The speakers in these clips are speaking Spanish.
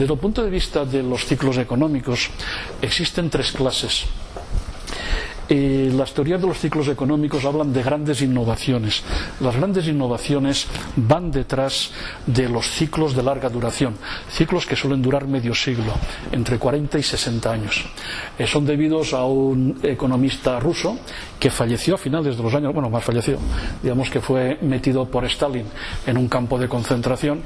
Desde el punto de vista de los ciclos económicos, existen tres clases. Las teorías de los ciclos económicos hablan de grandes innovaciones. Las grandes innovaciones van detrás de los ciclos de larga duración, ciclos que suelen durar medio siglo, entre 40 y 60 años. Son debidos a un economista ruso que falleció a finales de los años, bueno, más falleció, digamos que fue metido por Stalin en un campo de concentración,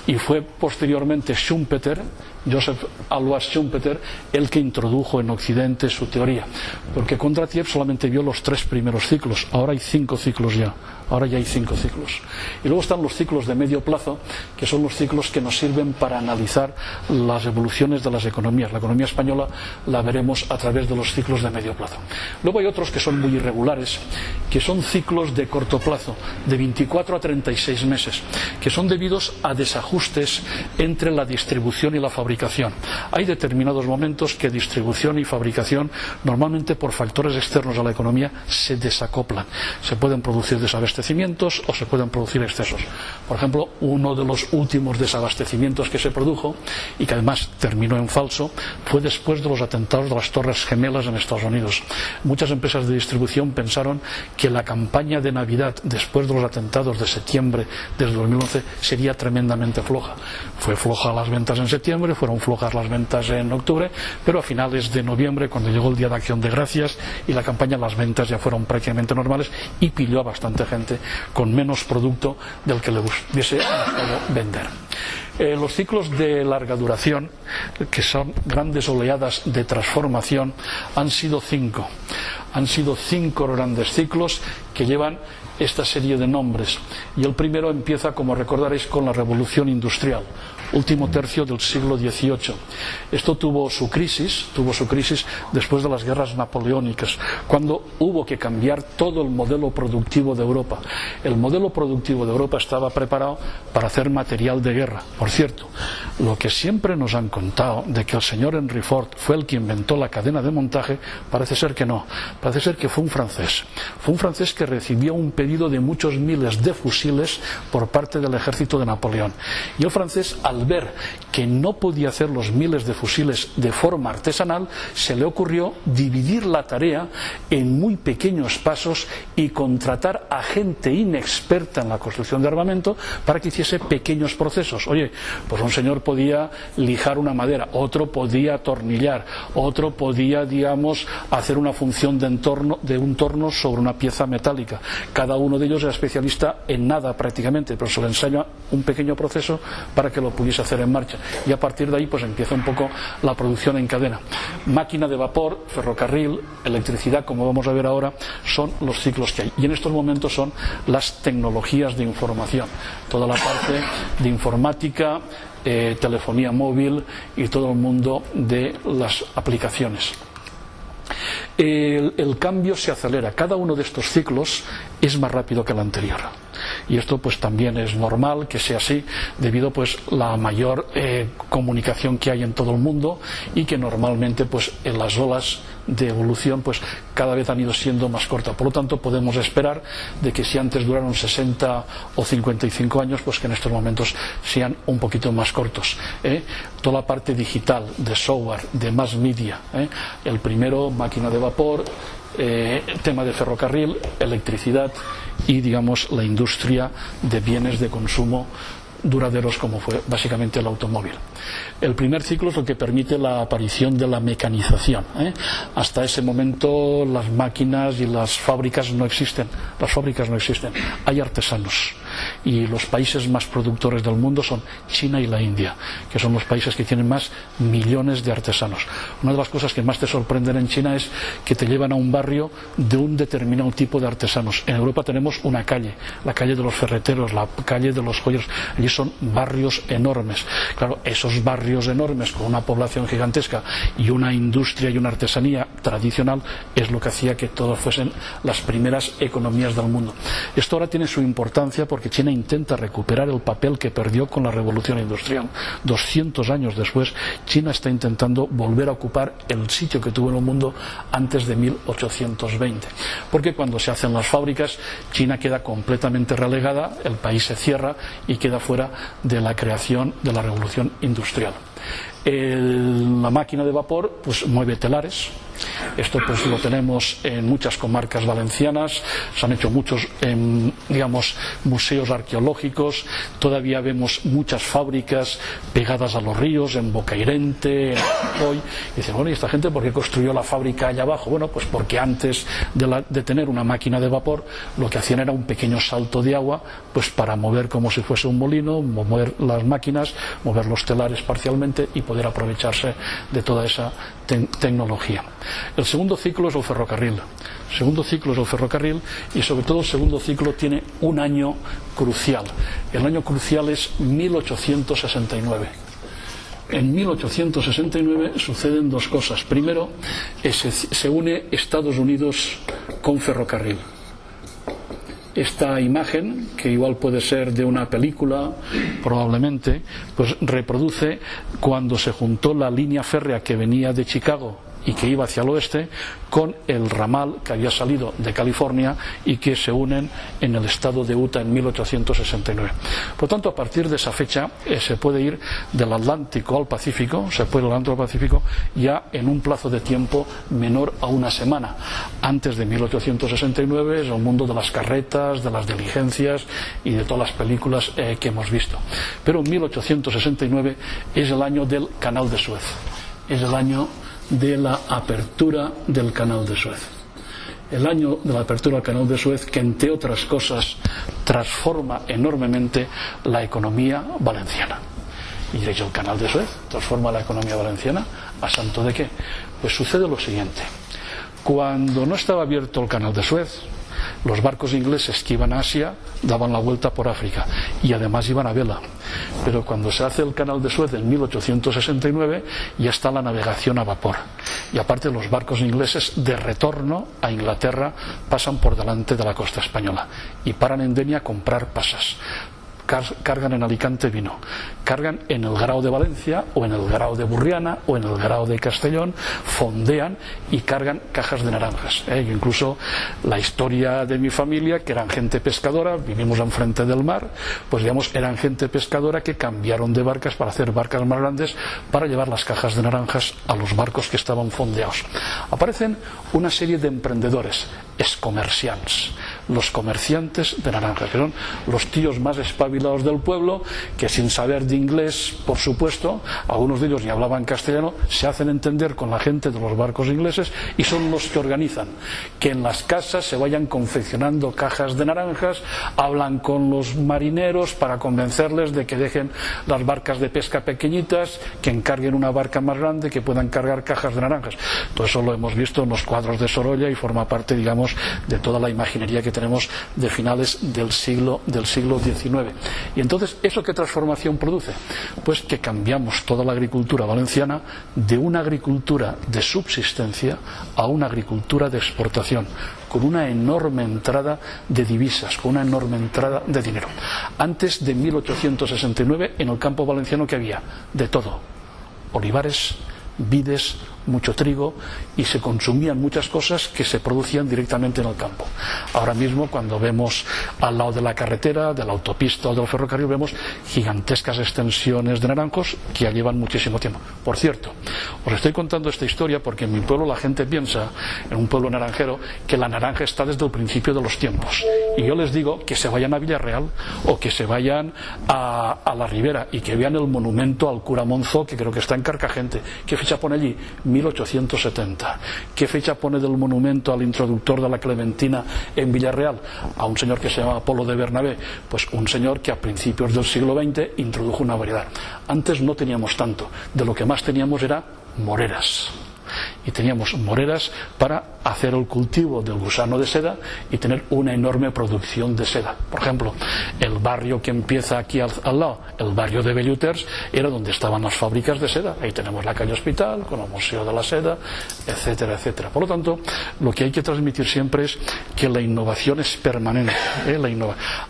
y fue posteriormente Schumpeter, Joseph Alois Schumpeter, el que introdujo en Occidente su teoría, porque Kondratiev solamente vio los 3 primeros ciclos. Ahora hay 5 ciclos ya. Ahora ya hay 5 ciclos. Y luego están los ciclos de medio plazo, que son los ciclos que nos sirven para analizar las evoluciones de las economías. La economía española la veremos a través de los ciclos de medio plazo. Luego hay otros que son muy irregulares, que son ciclos de corto plazo, de 24 a 36 meses, que son debidos a desajustes entre la distribución y la fabricación. Hay determinados momentos que distribución y fabricación, normalmente por factores externos a la economía, se desacoplan. Se pueden producir desabastecimientos o se pueden producir excesos. Por ejemplo, uno de los últimos desabastecimientos que se produjo, y que además terminó en falso, fue después de los atentados de las Torres Gemelas en Estados Unidos. Muchas empresas de distribución pensaron que la campaña de Navidad después de los atentados de septiembre del 2011 sería tremendamente floja. Fue floja las ventas en septiembre, fueron flojas las ventas en octubre, pero a finales de noviembre, cuando llegó el Día de Acción de Gracias y la campaña, las ventas ya fueron prácticamente normales y pilló a bastante gente con menos producto del que le hubiese gustado vender. Los ciclos de larga duración, que son grandes oleadas de transformación, han sido 5. Han sido 5 grandes ciclos que llevan esta serie de nombres. Y el primero empieza, como recordaréis, con la Revolución Industrial, último tercio del siglo XVIII. Esto tuvo su crisis después de las guerras napoleónicas, cuando hubo que cambiar todo el modelo productivo de Europa. El modelo productivo de Europa estaba preparado para hacer material de guerra. Por cierto, lo que siempre nos han contado de que el señor Henry Ford fue el que inventó la cadena de montaje, parece ser que no. Parece ser que fue un francés. Fue un francés que recibió un pedido de muchos miles de fusiles por parte del ejército de Napoleón. Y el francés, al ver que no podía hacer los miles de fusiles de forma artesanal, se le ocurrió dividir la tarea en muy pequeños pasos y contratar a gente inexperta en la construcción de armamento para que hiciese pequeños procesos. Oye, pues un señor podía lijar una madera, otro podía atornillar, otro podía, digamos, hacer una función de un torno sobre una pieza metálica. Cada uno de ellos era especialista en nada prácticamente, pero se le enseña un pequeño proceso para que lo pudiese hacer en marcha, y a partir de ahí pues empieza un poco la producción en cadena. Máquina de vapor, ferrocarril, electricidad, como vamos a ver ahora, son los ciclos que hay, y en estos momentos son las tecnologías de información, toda la parte de informática, telefonía móvil y todo el mundo de las aplicaciones. El cambio se acelera. Cada uno de estos ciclos es más rápido que el anterior, y esto pues también es normal que sea así, debido pues la mayor comunicación que hay en todo el mundo, y que normalmente pues en las olas de evolución pues cada vez han ido siendo más cortas. Por lo tanto, podemos esperar de que si antes duraron 60 o 55 años, pues que en estos momentos sean un poquito más cortos. Toda la parte digital, de software, de mass media, el primero, máquina de vapor, tema de ferrocarril, electricidad y, digamos, la industria de bienes de consumo duraderos, como fue básicamente el automóvil. El primer ciclo es lo que permite la aparición de la mecanización. Hasta ese momento las máquinas y las fábricas no existen. Hay artesanos, y los países más productores del mundo son China y la India, que son los países que tienen más millones de artesanos. Una de las cosas que más te sorprenden en China es que te llevan a un barrio de un determinado tipo de artesanos. En Europa tenemos una calle, la calle de los ferreteros, la calle de los joyeros. Allí son barrios enormes. Claro, esos barrios enormes con una población gigantesca y una industria y una artesanía tradicional es lo que hacía que todos fuesen las primeras economías del mundo. Esto ahora tiene su importancia porque China intenta recuperar el papel que perdió con la revolución industrial. 200 años después, China está intentando volver a ocupar el sitio que tuvo en el mundo antes de 1820. Porque cuando se hacen las fábricas, China queda completamente relegada, el país se cierra y queda fuera de la creación de la revolución industrial. La máquina de vapor pues mueve telares. Esto pues lo tenemos en muchas comarcas valencianas, se han hecho muchos digamos museos arqueológicos, todavía vemos muchas fábricas pegadas a los ríos, en Bocairente, en Alcoy, y dicen, bueno, ¿y esta gente por qué construyó la fábrica allá abajo? Bueno, pues porque antes de tener una máquina de vapor, lo que hacían era un pequeño salto de agua, pues para mover como si fuese un molino, mover las máquinas, mover los telares parcialmente y poder aprovecharse de toda esa tecnología. El segundo ciclo es el ferrocarril. El segundo ciclo es el ferrocarril y sobre todo el segundo ciclo tiene un año crucial. El año crucial es 1869. En 1869 suceden dos cosas. Primero, se une Estados Unidos con ferrocarril. Esta imagen, que igual puede ser de una película, probablemente, pues reproduce cuando se juntó la línea férrea que venía de Chicago y que iba hacia el oeste con el ramal que había salido de California y que se unen en el estado de Utah en 1869. Por lo tanto, a partir de esa fecha se puede ir del Atlántico al Pacífico, ya en un plazo de tiempo menor a una semana. Antes de 1869 es el mundo de las carretas, de las diligencias y de todas las películas que hemos visto. Pero 1869 es el año del Canal de Suez, es el año de la apertura del Canal de Suez. El año de la apertura del Canal de Suez, que entre otras cosas transforma enormemente la economía valenciana. Y diréis, ¿el Canal de Suez transforma la economía valenciana? ¿A santo de qué? Pues sucede lo siguiente. Cuando no estaba abierto el Canal de Suez, los barcos ingleses que iban a Asia daban la vuelta por África y además iban a vela. Pero cuando se hace el Canal de Suez en 1869 ya está la navegación a vapor. Y aparte los barcos ingleses de retorno a Inglaterra pasan por delante de la costa española y paran en Denia a comprar pasas. Cargan en Alicante vino, cargan en el Grao de Valencia o en el Grao de Burriana o en el Grao de Castellón, fondean y cargan cajas de naranjas. Incluso la historia de mi familia, que eran gente pescadora, vivimos enfrente del mar, pues digamos eran gente pescadora que cambiaron de barcas para hacer barcas más grandes para llevar las cajas de naranjas a los barcos que estaban fondeados. Aparecen una serie de emprendedores, escomerciants, los comerciantes de naranjas, que son los tíos más espabilados del pueblo, que sin saber de inglés, por supuesto, algunos de ellos ni hablaban castellano, se hacen entender con la gente de los barcos ingleses y son los que organizan que en las casas se vayan confeccionando cajas de naranjas, hablan con los marineros para convencerles de que dejen las barcas de pesca pequeñitas, que encarguen una barca más grande, que puedan cargar cajas de naranjas. Todo eso lo hemos visto en los cuadros de Sorolla y forma parte, digamos, de toda la imaginería que tenemos de finales del siglo XIX. Y entonces, ¿eso qué transformación produce? Pues que cambiamos toda la agricultura valenciana de una agricultura de subsistencia a una agricultura de exportación, con una enorme entrada de divisas, con una enorme entrada de dinero. Antes de 1869, en el campo valenciano, ¿qué había? De todo: olivares, vides, mucho trigo, y se consumían muchas cosas que se producían directamente en el campo. Ahora mismo, cuando vemos al lado de la carretera, de la autopista o del ferrocarril, vemos gigantescas extensiones de naranjos que ya llevan muchísimo tiempo. Por cierto, os estoy contando esta historia porque en mi pueblo la gente piensa, en un pueblo naranjero, que la naranja está desde el principio de los tiempos. Y yo les digo que se vayan a Villarreal o que se vayan a la Ribera y que vean el monumento al cura Monzó, que creo que está en Carcagente. ¿Qué fecha pone allí? 1870. ¿Qué fecha pone del monumento al introductor de la Clementina en Villarreal? A un señor que se llama Polo de Bernabé. Pues un señor que a principios del siglo XX introdujo una variedad. Antes no teníamos tanto. De lo que más teníamos era moreras. Y teníamos moreras para hacer el cultivo del gusano de seda y tener una enorme producción de seda. Por ejemplo, el barrio que empieza aquí al lado, el barrio de Belluters, era donde estaban las fábricas de seda. Ahí tenemos la calle Hospital con el Museo de la Seda, etcétera, etcétera. Por lo tanto, lo que hay que transmitir siempre es que la innovación es permanente.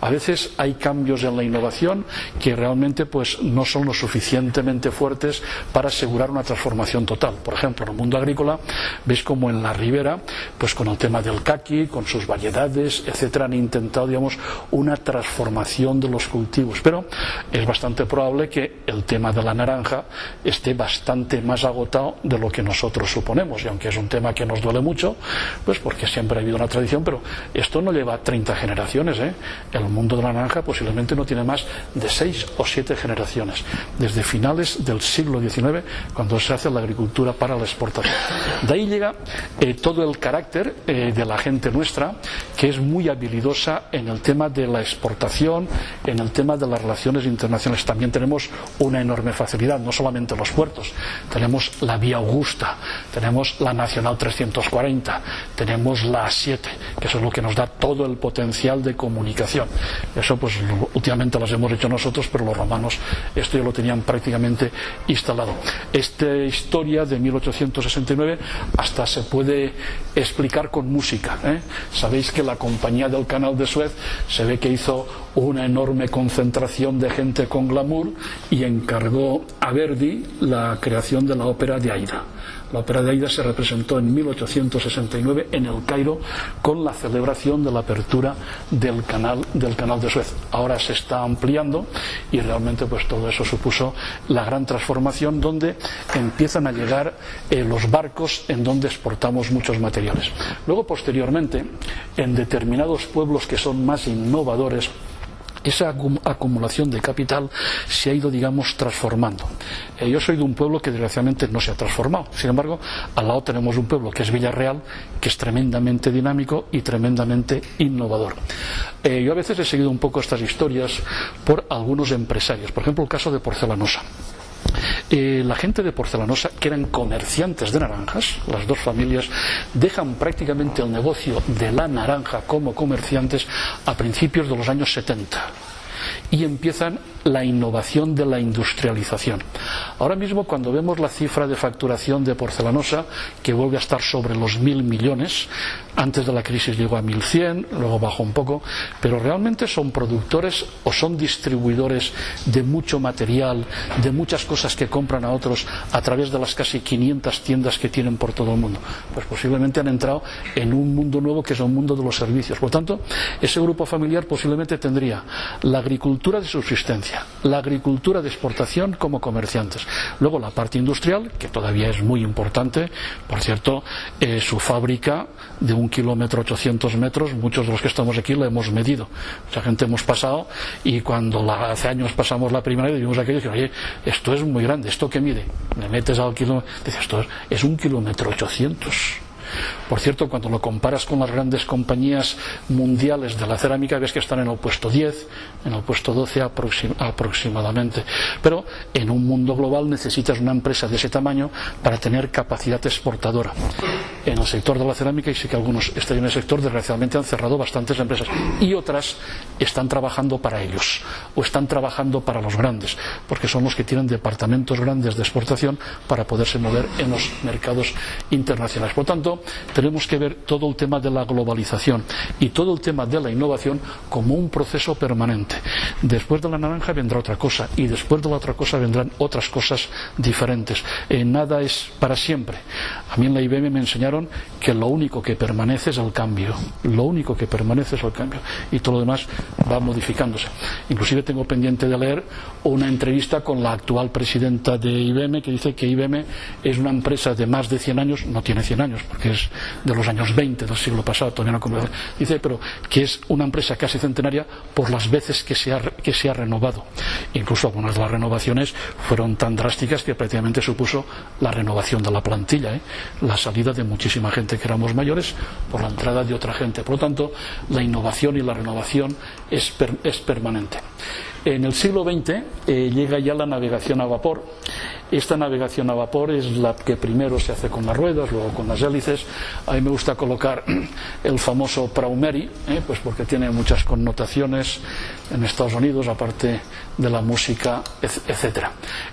A veces hay cambios en la innovación que realmente pues no son lo suficientemente fuertes para asegurar una transformación total. Por ejemplo, en el mundo agrícola agrícola, veis como en la ribera, pues con el tema del caqui, con sus variedades, etcétera, han intentado, digamos, una transformación de los cultivos, pero es bastante probable que el tema de la naranja esté bastante más agotado de lo que nosotros suponemos, y aunque es un tema que nos duele mucho, pues porque siempre ha habido una tradición, pero esto no lleva 30 generaciones, ¿eh? El mundo de la naranja posiblemente no tiene más de 6 o 7 generaciones, desde finales del siglo XIX, cuando se hace la agricultura para la exportación. De ahí llega todo el carácter de la gente nuestra, que es muy habilidosa en el tema de la exportación, en el tema de las relaciones internacionales. También tenemos una enorme facilidad, no solamente los puertos, tenemos la Vía Augusta, tenemos la Nacional 340, tenemos la A7, que eso es lo que nos da todo el potencial de comunicación. Eso pues últimamente las hemos hecho nosotros, pero los romanos esto ya lo tenían prácticamente instalado. Esta historia de 1869 hasta se puede explicar con música, ¿eh? Sabéis que la Compañía del Canal de Suez se ve que hizo una enorme concentración de gente con glamour y encargó a Verdi la creación de la ópera de Aida. La ópera de Aida se representó en 1869 en el Cairo con la celebración de la apertura del canal de Suez. Ahora se está ampliando y realmente pues todo eso supuso la gran transformación, donde empiezan a llegar los barcos en donde exportamos muchos materiales. Luego, posteriormente, en determinados pueblos que son más innovadores, esa acumulación de capital se ha ido, digamos, transformando. Yo soy de un pueblo que desgraciadamente no se ha transformado. Sin embargo, al lado tenemos un pueblo que es Villarreal, que es tremendamente dinámico y tremendamente innovador. Yo a veces he seguido un poco estas historias por algunos empresarios. Por ejemplo, el caso de Porcelanosa. La gente de Porcelanosa, que eran comerciantes de naranjas, las dos familias dejan prácticamente el negocio de la naranja como comerciantes a principios de los años 70 y empiezan la innovación de la industrialización. Ahora mismo, cuando vemos la cifra de facturación de Porcelanosa, que vuelve a estar sobre los 1.000 millones, antes de la crisis llegó a 1.100, luego bajó un poco, pero realmente son productores o son distribuidores de mucho material, de muchas cosas que compran a otros a través de las casi 500 tiendas que tienen por todo el mundo. Pues posiblemente han entrado en un mundo nuevo, que es el mundo de los servicios. Por lo tanto, ese grupo familiar posiblemente tendría la agricultura de subsistencia, la agricultura de exportación como comerciantes, luego la parte industrial, que todavía es muy importante. Por cierto, su fábrica de 1 kilómetro 800 metros, muchos de los que estamos aquí la hemos medido, mucha gente hemos pasado, y cuando hace años pasamos la primera vez, vimos aquello y dijimos, oye, esto es muy grande, ¿esto qué mide? Me metes al kilómetro, dices, esto es 1 kilómetro 800. Por cierto, cuando lo comparas con las grandes compañías mundiales de la cerámica, ves que están en el puesto 10, en el puesto 12 aproximadamente. Pero en un mundo global necesitas una empresa de ese tamaño para tener capacidad exportadora. En el sector de la cerámica, y sí que algunos están en el sector, desgraciadamente han cerrado bastantes empresas, y otras están trabajando para ellos o están trabajando para los grandes, porque son los que tienen departamentos grandes de exportación para poderse mover en los mercados internacionales. Por tanto, tenemos que ver todo el tema de la globalización y todo el tema de la innovación como un proceso permanente. Después de la naranja vendrá otra cosa, y después de la otra cosa vendrán otras cosas diferentes. Nada es para siempre. A mí en la IBM me enseñaron que lo único que permanece es el cambio. Lo único que permanece es el cambio, y todo lo demás va modificándose. Inclusive tengo pendiente de leer una entrevista con la actual presidenta de IBM, que dice que IBM es una empresa de más de 100 años, no tiene 100 años, porque es de los años 20 del siglo pasado, todavía no conviene. Dice, pero que es una empresa casi centenaria por las veces que se ha renovado. Incluso algunas de las renovaciones fueron tan drásticas que prácticamente supuso la renovación de la plantilla, la salida de muchísima gente que éramos mayores por la entrada de otra gente. Por lo tanto, la innovación y la renovación es permanente. En el siglo XX llega ya la navegación a vapor. Esta navegación a vapor es la que primero se hace con las ruedas, luego con las hélices. A mí me gusta colocar el famoso Praumeri, pues porque tiene muchas connotaciones en Estados Unidos, aparte de la música, etcétera.